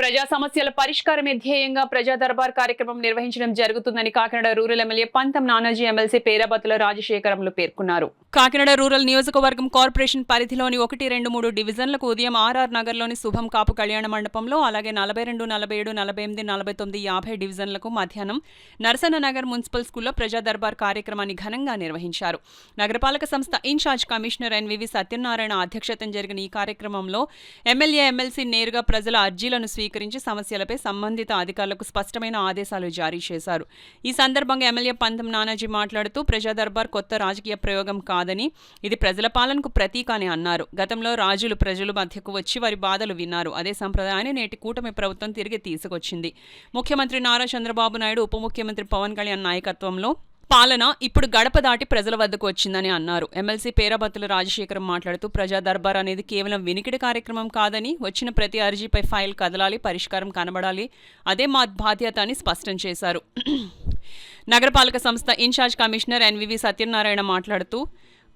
ప్రజా సమస్యల పరిష్కారమే ధ్యేయంగా ప్రజా దర్బార్ కార్యక్రమం నిర్వహించడం జరుగుతుందని కాకినాడ రూరల్ ఎమ్మెల్యే పంతం నానాజీ ఎమ్మెల్సీ పేరాబత్తుల రాజశేఖరంలు పేర్కొన్నారు. కాకినాడ రూరల్ నియోజకవర్గం కార్పొరేషన్ పరిధిలోని 1, 2, 3 డివిజన్లకు ఉదయం ఆర్ఆర్ నగర్లోని శుభం కాపు కళ్యాణ మండపంలో, అలాగే 42, 47, 48, 49, 50 డివిజన్లకు మధ్యాహ్నం నరసన్న నగర్ మున్సిపల్ స్కూల్లో ప్రజా దర్బార్ కార్యక్రమాన్ని ఘనంగా నిర్వహించారు. నగరపాలక సంస్థ ఇన్ఛార్జ్ కమిషనర్ ఎన్వివి సత్యనారాయణ అధ్యక్షతన జరిగిన ఈ కార్యక్రమంలో ఎమ్మెల్యే, ఎమ్మెల్సీ నేరుగా ప్రజల అర్జీలను స్వీకరించి సమస్యలపై సంబంధిత అధికారులకు స్పష్టమైన ఆదేశాలు జారీ చేశారు. ఈ సందర్భంగా ఎమ్మెల్యే పంతం నానాజీ మాట్లాడుతూ ప్రజా దర్బార్ కొత్త రాజకీయ ప్రయోగం కాదని, ఇది ప్రజల పాలనకు ప్రతీక అని అన్నారు. గతంలో రాజులు ప్రజల మధ్యకు వచ్చి వారి బాధలు విన్నారు. అదే సంప్రదాయాన్ని నేటి కూటమి ప్రభుత్వం తిరిగి తీసుకొచ్చింది. ముఖ్యమంత్రి నారా చంద్రబాబు నాయుడు, ఉప ముఖ్యమంత్రి పవన్ కళ్యాణ్ నాయకత్వంలో పాలన ఇప్పుడు గడప దాటి ప్రజల వద్దకు వచ్చిందని అన్నారు. ఎమ్మెల్సీ పేరాబత్తుల రాజశేఖరం మాట్లాడుతూ ప్రజా దర్బార్ అనేది కేవలం వినికిడి కార్యక్రమం కాదని, వచ్చిన ప్రతి అర్జీపై ఫైల్ కదలాలి, పరిష్కారం కనబడాలి, అదే మా బాధ్యత అని స్పష్టం చేశారు. నగరపాలక సంస్థ ఇన్ఛార్జ్ కమిషనర్ ఎన్వివి సత్యనారాయణ మాట్లాడుతూ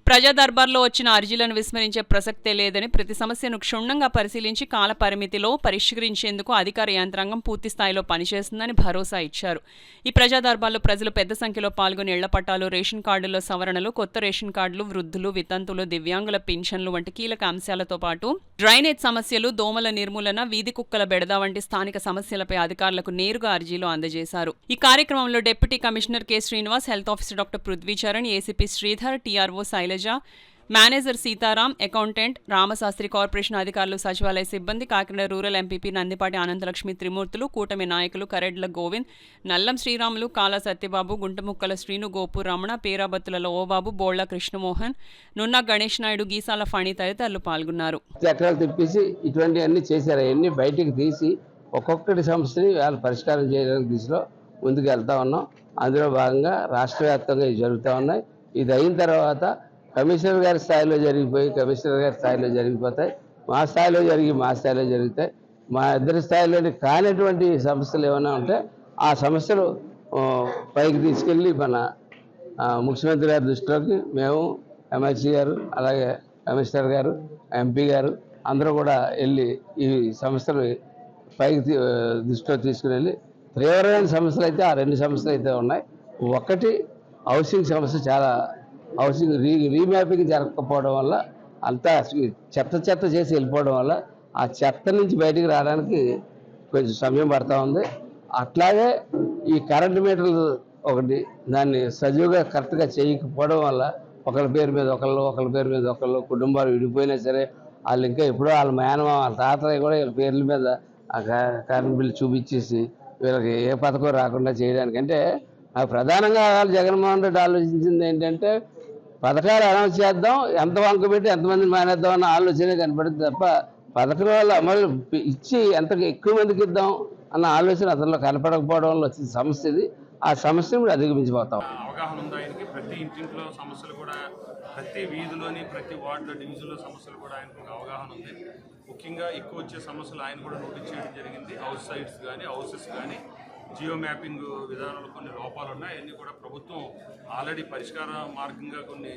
ప్రజా దర్బార్లో వచ్చిన అర్జీలను విస్మరించే ప్రసక్తే లేదని, ప్రతి సమస్యను క్షుణ్ణంగా పరిశీలించి కాల పరిమితిలో పరిష్కరించేందుకు అధికార యంత్రాంగం పూర్తి స్థాయిలో పనిచేస్తుందని భరోసా ఇచ్చారు. ఈ ప్రజా దర్బార్లో ప్రజలు పెద్ద సంఖ్యలో పాల్గొని ఇళ్ల పట్టాలు, రేషన్ కార్డుల్లో సవరణలు, కొత్త రేషన్ కార్డులు, వృద్ధులు, వితంతులు, దివ్యాంగుల పింఛన్లు వంటి కీలక అంశాలతో పాటు డ్రైనేజ్ సమస్యలు, దోమల నిర్మూలన, వీధి కుక్కల బెడద వంటి స్థానిక సమస్యలపై అధికారులకు నేరుగా అర్జీలు అందజేశారు. ఈ కార్యక్రమంలో deputy commissioner K Srinivas, health officer doctor Prithvicharan, ACP Sridhar, TRO Sailaja, manager Sitaram, accountant Ramasastri, corporation అధికారులు, సచివాలయ సిబ్బంది, కాకినాడ రూరల్ ఎంపీపీ నందిపాటి అనంతలక్ష్మి త్రిమూర్తులు, కూటమి నాయకులు కరెడ్ల గోవింద్, నల్లం శ్రీరాములు, కాలా సత్యబాబు, గుంటముక్కల శ్రీను, గోపు రమణ, పేరాబత్తుల ఓబాబు, బోళ్ల కృష్ణమోహన్, నున్నా గణేష్ నాయుడు, గీసాల ఫణి తదితరులు పాల్గొన్నారు. చక్రాలు తిప్పేసి ఇటువంటివన్నీ చేశారు. అవన్నీ బయటికి తీసి ఒక్కొక్కటి సమస్యని వాళ్ళు పరిష్కారం చేయడానికి దిశలో ముందుకు వెళ్తా ఉన్నాం. అందులో భాగంగా రాష్ట్ర వ్యాప్తంగా ఇవి జరుగుతూ ఉన్నాయి. ఇది అయిన తర్వాత కమిషనర్ గారి స్థాయిలో జరిగిపోయి కమిషనర్ గారి స్థాయిలో జరిగిపోతాయి, మా స్థాయిలో జరిగి మా స్థాయిలో జరుగుతాయి. మా ఇద్దరి స్థాయిలోని కానిటువంటి సమస్యలు ఏమైనా ఉంటే ఆ సమస్యలు పైకి తీసుకెళ్ళి మన ముఖ్యమంత్రి గారి దృష్టిలోకి మేము, ఎమ్మెల్సీ గారు, అలాగే కమిషనర్ గారు, ఎంపీ గారు అందరూ కూడా వెళ్ళి ఈ సమస్యలు పైకి దృష్టిలో తీసుకుని వెళ్ళి తీవ్రమైన సమస్యలు అయితే ఆ 2 సమస్యలు అయితే ఉన్నాయి. ఒకటి హౌసింగ్ సమస్య, చాలా హౌసింగ్ రీమ్యాపింగ్ జరగకపోవడం వల్ల అంతా చెత్త చేసి వెళ్ళిపోవడం వల్ల ఆ చెత్త నుంచి బయటికి రావడానికి కొంచెం సమయం పడుతూ ఉంది. అట్లాగే ఈ కరెంటు మీటర్లు ఒకటి దాన్ని సజీవుగా కరెక్ట్గా చేయకపోవడం వల్ల ఒకరి పేరు మీద ఒకళ్ళు, ఒకరి పేరు మీద ఒకళ్ళు, కుటుంబాలు విడిపోయినా సరే వాళ్ళు ఇంకా ఎప్పుడో వాళ్ళ మేనమామ, వాళ్ళ తాతయ్య కూడా వీళ్ళ పేర్ల మీద ఆ కరెంట్ బిల్లు చూపించేసి వీళ్ళకి ఏ పథకం రాకుండా చేయడానికి. అంటే నాకు ప్రధానంగా జగన్మోహన్ రెడ్డి ఆలోచించింది ఏంటంటే పథకాలు అనౌన్స్ చేద్దాం, ఎంత వంక పెట్టి ఎంతమందిని మానేద్దాం అన్న ఆలోచనే కనపడుతుంది తప్ప పథకాలు అమలు ఇచ్చి ఎంత ఎక్కువ మందికి ఇద్దాం అన్న ఆలోచన అతనిలో కనపడకపోవడం వల్ల వచ్చిన సమస్య ఇది. ఆ సమస్యను కూడా అధిగమించిపోతాం. అవగాహన ఉంది ఆయనకి. ప్రతి ఇంటింట్లో సమస్యలు కూడా, ప్రతి వీధిలోని ప్రతి వార్డులో, డివిజన్లో సమస్యలు కూడా ఆయనకు అవగాహన ఉంది. ముఖ్యంగా ఎక్కువ వచ్చే సమస్యలు ఆయన కూడా నోటీస్ చేయడం జరిగింది. హౌస్ సైట్స్ కానీ, హౌసెస్ కానీ, జియో మ్యాపింగ్ విధానంలో కొన్ని లోపాలు ఉన్నాయి. అవన్నీ కూడా ప్రభుత్వం ఆల్రెడీ పరిష్కార మార్గంగా కొన్ని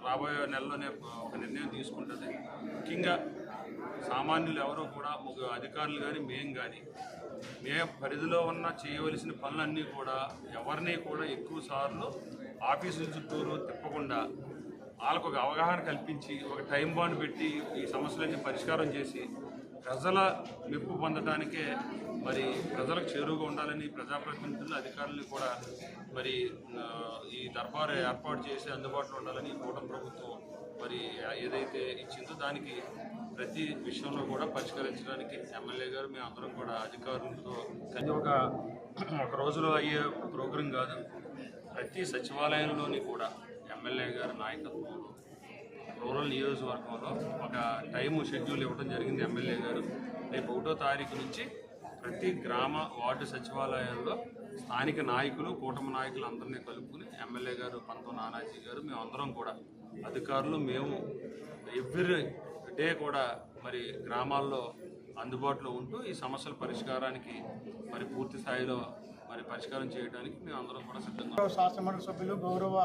రాబోయే నెలలోనే ఒక నిర్ణయం తీసుకుంటుంది. ముఖ్యంగా సామాన్యులు ఎవరో కూడా అధికారులు కానీ మేము కానీ పరిధిలో ఉన్న చేయవలసిన పనులన్నీ కూడా ఎవరిని కూడా ఎక్కువ సార్లు ఆఫీసుల చుట్టూరు తిప్పకుండా వాళ్ళకు ఒక అవగాహన కల్పించి ఒక టైం బాండ్ పెట్టి ఈ సమస్యలన్నీ పరిష్కారం చేసి ప్రజల మెప్పు పొందడానికే మరి ప్రజలకు చేరువుగా ఉండాలని ప్రజాప్రతినిధులు, అధికారులు కూడా మరి ఈ దర్బారు ఏర్పాటు చేసి అందుబాటులో ఉండాలని కూటమి ప్రభుత్వం మరి ఏదైతే ఇచ్చిందో దానికి ప్రతి విషయంలో కూడా పరిష్కరించడానికి ఎమ్మెల్యే గారు మేము అందరం కూడా అధికారులతో కలిసి ఒక రోజులో అయ్యే ప్రోగ్రాం కాదు. ప్రతి సచివాలయంలోని కూడా ఎమ్మెల్యే గారి నాయకత్వంలో రూరల్ నియోజకవర్గంలో ఒక టైము షెడ్యూల్ ఇవ్వడం జరిగింది. ఎమ్మెల్యే గారు రేపు 1వ తారీఖు నుంచి ప్రతి గ్రామ వార్డు సచివాలయాల్లో స్థానిక నాయకులు, కూటమి నాయకులు అందరినీ కలుపుకుని ఎమ్మెల్యే గారు పంతం నానాజీ గారు మేమందరం కూడా అధికారులు మేము ఎవ్రీ డే కూడా మరి గ్రామాల్లో అందుబాటులో ఉంటూ ఈ సమస్యల పరిష్కారానికి మరి పూర్తి స్థాయిలో మరి పరిష్కారం చేయడానికి మేము అందరం కూడా సిద్ధంగా గౌరవ శాసనమండలి సభ్యులు, గౌరవ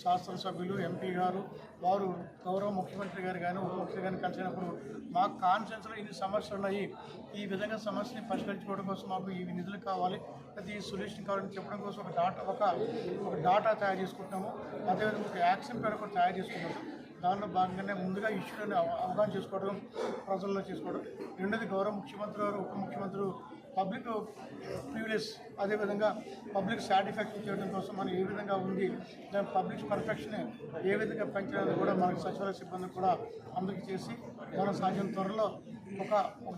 శాసనసభ్యులు, ఎంపీ గారు వారు గౌరవ ముఖ్యమంత్రి గారు కానీ ఉప ముఖ్యమంత్రి గారిని కలిసినప్పుడు మా కాన్ఫరెన్స్లో ఇన్ని సమస్యలు ఉన్నాయి, ఈ విధంగా సమస్యని పరిష్కరించుకోవడం కోసం మాకు ఈ నిధులు కావాలి, అది ఈ సొల్యూషన్ కావాలని చెప్పడం కోసం ఒక డాటా తయారు చేసుకుంటాము. అదేవిధంగా ఒక యాక్షన్ ప్లాన్ కూడా తయారు చేసుకుంటాము. దానిలో భాగంగానే ముందుగా ఇష్యూలను అవగాహన చేసుకోవడం, ప్రజల్లో చేసుకోవడం. రెండోది గౌరవ ముఖ్యమంత్రి గారు, ఉప ముఖ్యమంత్రులు పబ్లిక్ ప్రివిలేజ్, అదేవిధంగా పబ్లిక్ సాటిస్ఫాక్షన్ చేయడం కోసం మనం ఏ విధంగా ఉంది, దాని పబ్లిక్ పర్ఫెక్షన్ ఏ విధంగా పెంచడానికి కూడా మనకి సచివాలయ సిబ్బంది కూడా అందరికీ చేసి మనం సాధ్యం త్వరలో ఒక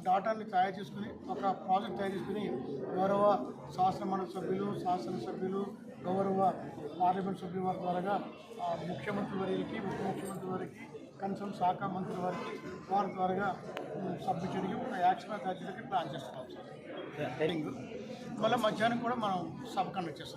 డాటాని తయారు చేసుకుని, ఒక ప్రాజెక్ట్ తయారు చేసుకుని గౌరవ శాసనమండలి శాసనసభ్యులు, గౌరవ పార్లమెంట్ సభ్యుల వారి ద్వారా ముఖ్యమంత్రి వారికి, ఉప ముఖ్యమంత్రి వారికి, కన్సర్న్ శాఖ మంత్రి వారికి వారి ద్వారా సబ్మిట్ చేయడానికి ఒక యాక్షన్ తయారు చేయడానికి ప్లాన్ చేస్తున్నాం సార్. మళ్ళీ మధ్యాహ్నం కూడా మనం సభ కండక్ట్ చేస్తాం.